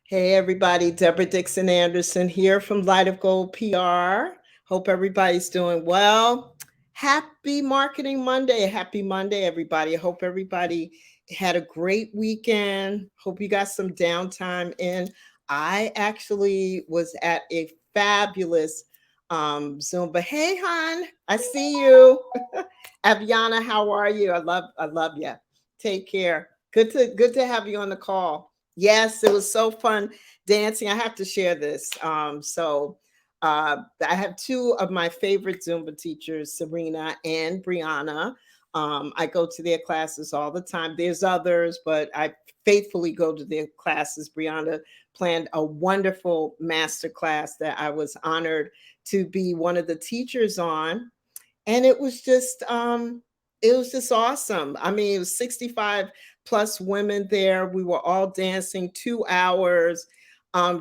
Hey everybody, Deborah Dixon-Anderson here from Light of Gold PR. Hope everybody's doing well. Happy Marketing Monday. Happy Monday, everybody. I hope everybody had a great weekend. Hope you got some downtime in. I actually was at a fabulous Zoom. But hey, hon, I see you. Aviana, how are you? I love you. Take care. Good to have you on the call. Yes, it was so fun dancing. I have to share this. I have two of my favorite Zumba teachers, Serena and Brianna. I go to their classes all the time. There's others, but I faithfully go to their classes. Brianna planned a wonderful master class that I was honored to be one of the teachers on, and it was just awesome. I mean, it was 65 plus women there. We were all dancing 2 hours.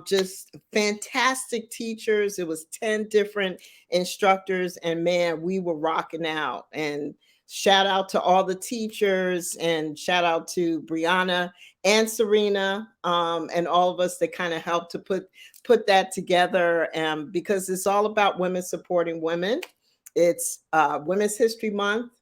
Just fantastic teachers. It was 10 different instructors, and man, we were rocking out. And shout out to all the teachers, and shout out to Brianna and Serena, and all of us that kind of helped to put that together. Because it's all about women supporting women. It's Women's History Month,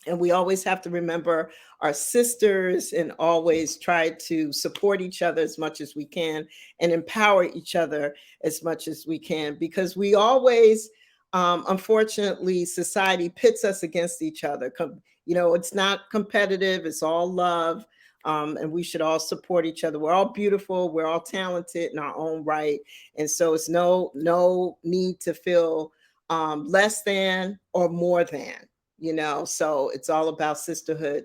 and we always have to remember our sisters and always try to support each other as much as we can and empower each other as much as we can, because we always, unfortunately, society pits us against each other. It's not competitive, it's all love. And we should all support each other. We're all beautiful, we're all talented in our own right. And so it's no need to feel less than or more than. So it's all about sisterhood.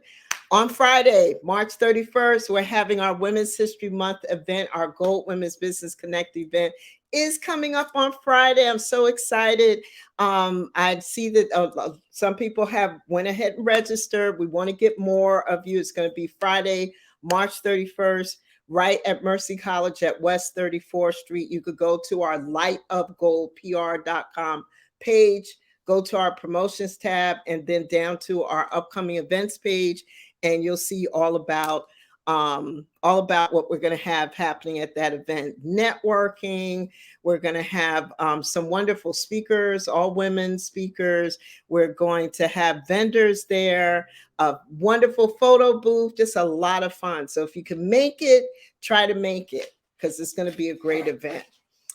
On Friday, March 31st, we're having our Women's History Month event. Our Gold Women's Business Connect event is coming up on Friday. I'm so excited. I see that some people have went ahead and registered. We want to get more of you. It's going to be Friday, March 31st, right at Mercy College at West 34th Street. You could go to our lightofgoldpr.com page, go to our promotions tab, and then down to our upcoming events page, and you'll see all about what we're going to have happening at that event. Networking. We're going to have some wonderful speakers, all women speakers. We're going to have vendors there, a wonderful photo booth, just a lot of fun. So if you can make it, try to make it, because it's going to be a great event.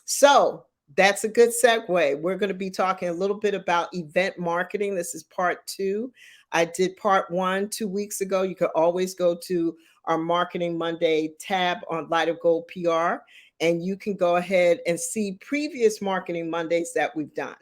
So that's a good segue. We're going to be talking a little bit about event marketing. This is part two. I did part one 2 weeks ago. You could always go to our Marketing Monday tab on Light of Gold PR, and you can go ahead and see previous Marketing Mondays that we've done.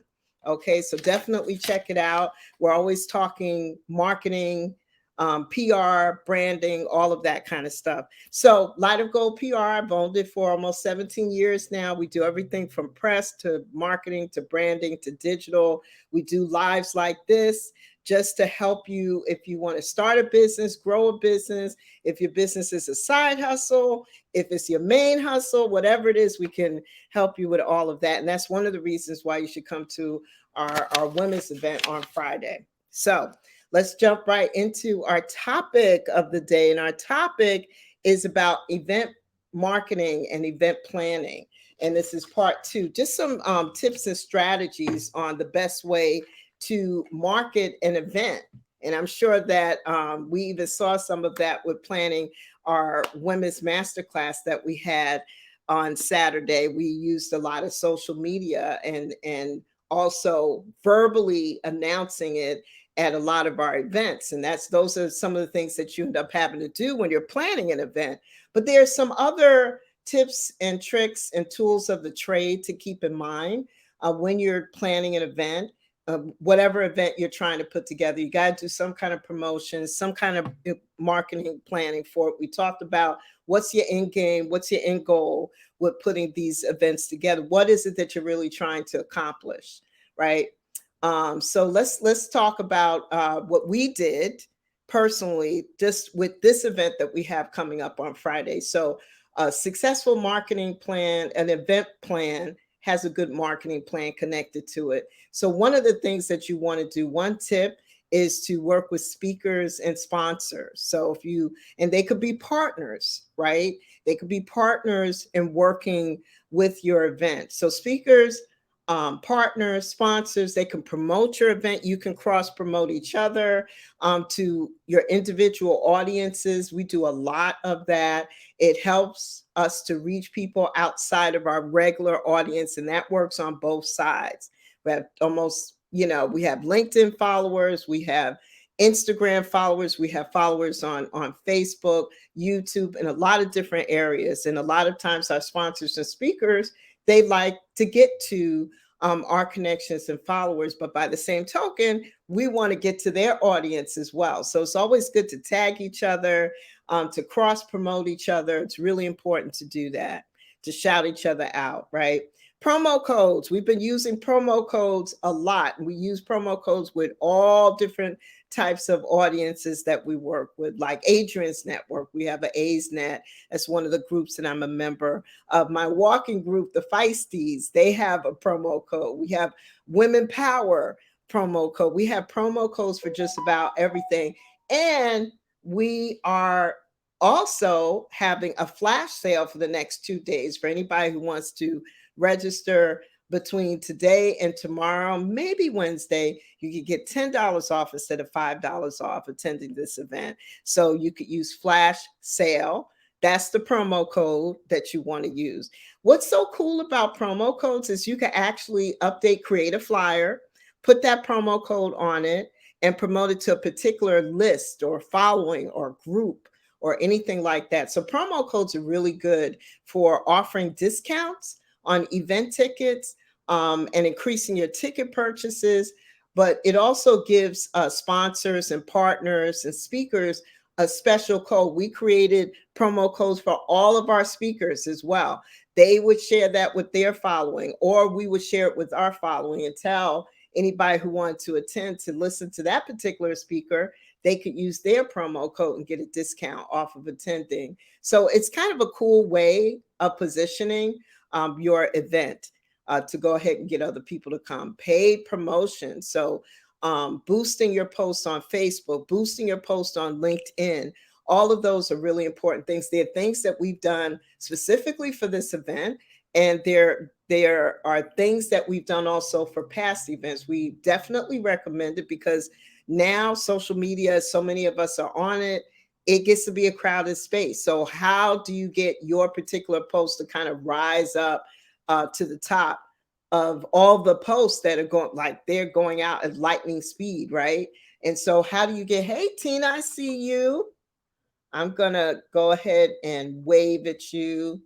Okay, so definitely check it out. We're always talking marketing, PR, branding, all of that kind of stuff. So Light of Gold PR, I've owned it for almost 17 years now. We do everything from press to marketing to branding to digital. We do lives like this just to help you if you want to start a business, grow a business, if your business is a side hustle, if it's your main hustle, whatever it is, we can help you with all of that. And that's one of the reasons why you should come to our women's event on Friday. So let's jump right into our topic of the day. And our topic is about event marketing and event planning. And this is part two, just some tips and strategies on the best way to market an event. And I'm sure that we even saw some of that with planning our women's masterclass that we had on Saturday. We used a lot of social media and also verbally announcing it at a lot of our events. And those are some of the things that you end up having to do when you're planning an event. But there's some other tips and tricks and tools of the trade to keep in mind when you're planning an event. Whatever event you're trying to put together, you got to do some kind of promotion, some kind of marketing planning for it. We talked about what's your end game, what's your end goal with putting these events together. What is it that you're really trying to accomplish, right? So let's talk about what we did personally just with this event that we have coming up on Friday. So a successful marketing plan, an event plan, has a good marketing plan connected to it. So one of the things that you want to do, one tip is to work with speakers and sponsors. So if you, and they could be partners, right? They could be partners in working with your event. So speakers, partners, sponsors, they can promote your event. You can cross promote each other to your individual audiences. We do a lot of that. It helps us to reach people outside of our regular audience, and that works on both sides. We have almost, we have LinkedIn followers, we have Instagram followers, we have followers on Facebook, YouTube, and a lot of different areas. And a lot of times our sponsors and speakers, they like to get to our connections and followers, but by the same token, we want to get to their audience as well. So it's always good to tag each other, to cross promote each other. It's really important to do that, to shout each other out, right? Promo codes. We've been using promo codes a lot. We use promo codes with all different types of audiences that we work with, like Adrian's network. We have an A's Net. That's one of the groups that I'm a member of. My walking group, the Feisties, they have a promo code. We have Women Power promo code. We have promo codes for just about everything. And we are also having a flash sale for the next 2 days for anybody who wants to register between today and tomorrow, maybe Wednesday. You could get $10 off instead of $5 off attending this event. So you could use flash sale. That's the promo code that you want to use. What's so cool about promo codes is you can actually update, create a flyer, put that promo code on it, and promote it to a particular list or following or group or anything like that. So promo codes are really good for offering discounts on event tickets, and increasing your ticket purchases. But it also gives sponsors and partners and speakers a special code. We created promo codes for all of our speakers as well. They would share that with their following, or we would share it with our following and tell anybody who wanted to attend to listen to that particular speaker, they could use their promo code and get a discount off of attending. So it's kind of a cool way of positioning your event, to go ahead and get other people to come. Paid promotion. So boosting your posts on Facebook, boosting your post on LinkedIn. All of those are really important things. They're things that we've done specifically for this event. And there are things that we've done also for past events. We definitely recommend it because now social media, so many of us are on it. It gets to be a crowded space. So how do you get your particular post to kind of rise up to the top of all the posts that are going, like they're going out at lightning speed, right? And so how do you get, hey, Tina, I see you. I'm going to go ahead and wave at you.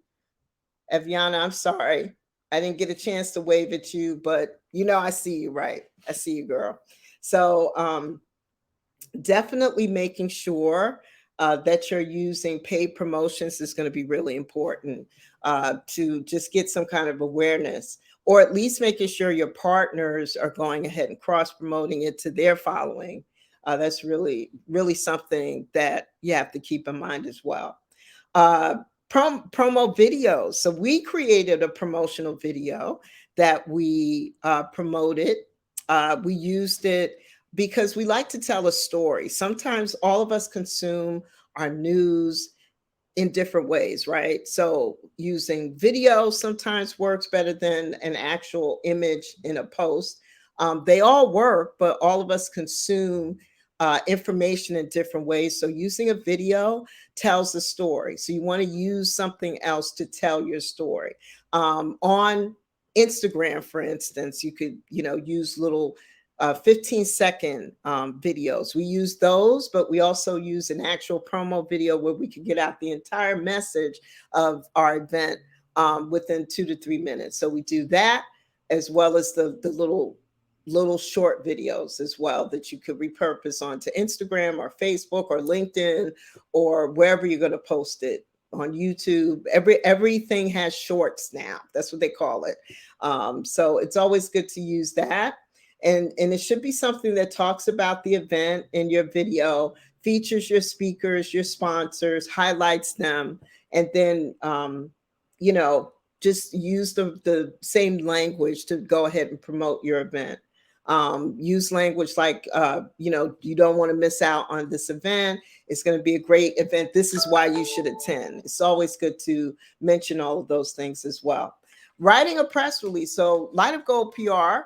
Eviana, I'm sorry. I didn't get a chance to wave at you, but I see you, right? I see you, girl. So definitely making sure that you're using paid promotions is going to be really important to just get some kind of awareness, or at least making sure your partners are going ahead and cross promoting it to their following. That's really, really something that you have to keep in mind as well. Uh, promo videos. So we created a promotional video that we promoted. We used it because we like to tell a story. Sometimes all of us consume our news in different ways, right? So using video sometimes works better than an actual image in a post. They all work, but all of us consume information in different ways. So using a video tells a story. So you want to use something else to tell your story. On Instagram, for instance, you could, use little 15-second videos. We use those, but we also use an actual promo video where we can get out the entire message of our event within 2 to 3 minutes. So we do that, as well as the little short videos as well that you could repurpose onto Instagram or Facebook or LinkedIn or wherever you're going to post it, on YouTube. Everything has shorts now. That's what they call it. So it's always good to use that. And it should be something that talks about the event in your video, features your speakers, your sponsors, highlights them, and then just use the same language to go ahead and promote your event. Use language like, you don't want to miss out on this event. It's going to be a great event. This is why you should attend. It's always good to mention all of those things as well. Writing a press release. So Light of Gold PR,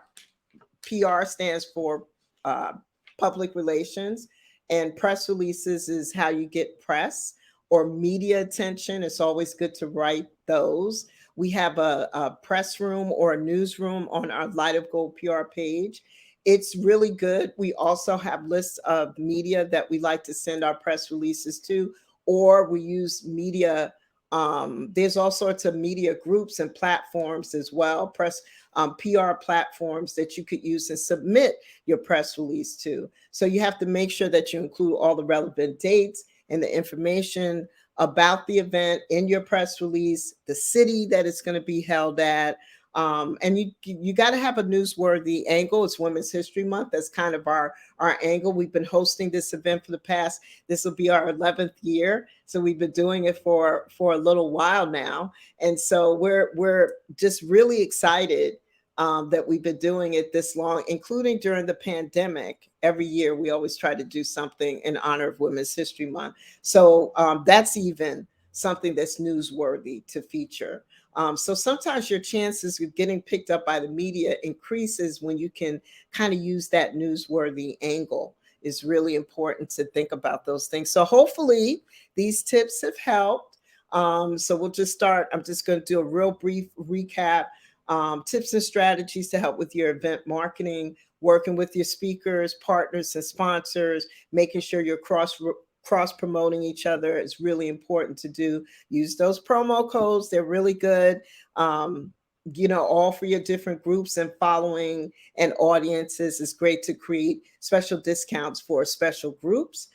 PR stands for uh, public relations, and press releases is how you get press or media attention. It's always good to write those. We have a press room or a newsroom on our Light of Gold PR page. It's really good. We also have lists of media that we like to send our press releases to, or we use media. There's all sorts of media groups and platforms as well. PR platforms that you could use and submit your press release to. So you have to make sure that you include all the relevant dates and the information about the event in your press release, the city that it's going to be held at. And you got to have a newsworthy angle. It's Women's History Month. That's kind of our angle. We've been hosting this event for the past, this will be our 11th year. So we've been doing it for a little while now. And so we're just really excited that we've been doing it this long, including during the pandemic. Every year, we always try to do something in honor of Women's History Month. So that's even something that's newsworthy to feature. So sometimes your chances of getting picked up by the media increases when you can kind of use that newsworthy angle. It's really important to think about those things. So hopefully these tips have helped. So we'll just start. I'm just going to do a real brief recap. Tips and strategies to help with your event marketing, working with your speakers, partners, and sponsors, making sure you're cross promoting each other is really important to do. Use those promo codes. They're really good. All for your different groups and following and audiences. It's great to create special discounts for special groups.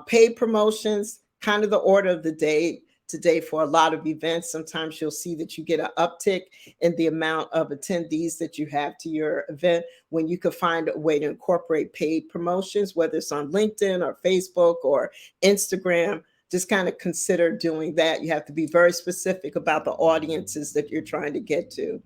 Paid promotions, kind of the order of the day today for a lot of events. Sometimes you'll see that you get an uptick in the amount of attendees that you have to your event when you could find a way to incorporate paid promotions, whether it's on LinkedIn or Facebook or Instagram. Just kind of consider doing that. You have to be very specific about the audiences that you're trying to get to.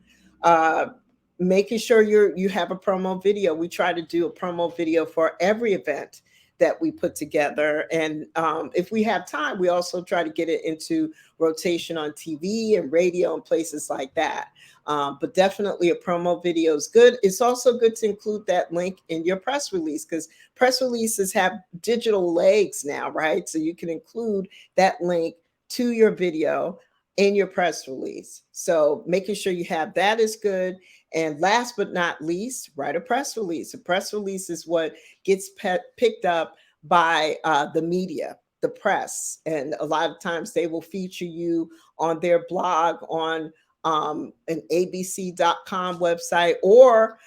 Making sure you have a promo video. We try to do a promo video for every event that we put together. And if we have time, we also try to get it into rotation on TV and radio and places like that. But definitely a promo video is good. It's also good to include that link in your press release because press releases have digital legs now, right? So you can include that link to your video in your press release. So making sure you have that is good. And last but not least, write a press release. A press release is what gets picked up by the media, the press. And a lot of times they will feature you on their blog, on an abc.com website, or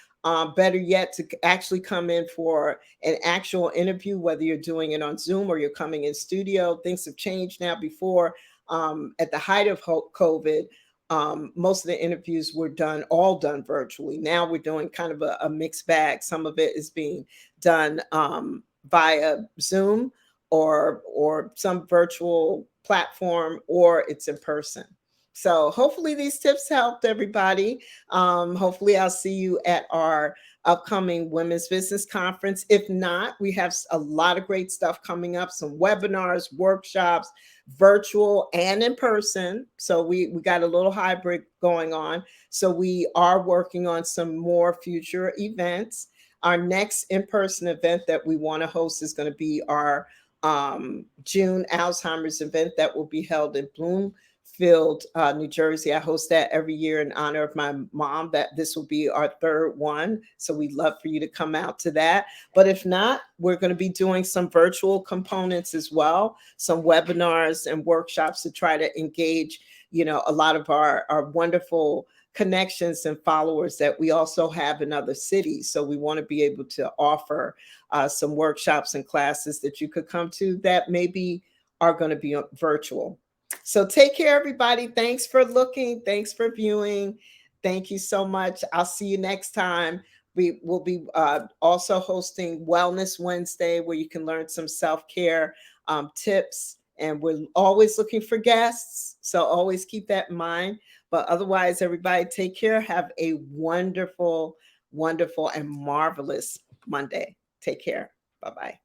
better yet, to actually come in for an actual interview, whether you're doing it on Zoom or you're coming in studio. Things have changed now. Before, at the height of COVID, most of the interviews were all done virtually. Now we're doing kind of a mixed bag. Some of it is being done via Zoom or some virtual platform, or it's in person. So hopefully these tips helped everybody. Hopefully I'll see you at our upcoming Women's Business Conference. If not, we have a lot of great stuff coming up, some webinars, workshops, virtual and in person. So we got a little hybrid going on. So we are working on some more future events. Our next in-person event that we want to host is going to be our June Alzheimer's event that will be held in Bloomfield, New Jersey. I host that every year in honor of my mom. That this will be our third one. So we'd love for you to come out to that. But if not, we're going to be doing some virtual components as well, some webinars and workshops to try to engage, a lot of our wonderful connections and followers that we also have in other cities. So we want to be able to offer some workshops and classes that you could come to that maybe are going to be virtual. So take care, everybody. Thanks for looking. Thanks for viewing. Thank you so much. I'll see you next time. We will be also hosting Wellness Wednesday, where you can learn some self-care tips. And we're always looking for guests. So always keep that in mind. But otherwise, everybody take care. Have a wonderful, wonderful and marvelous Monday. Take care. Bye-bye.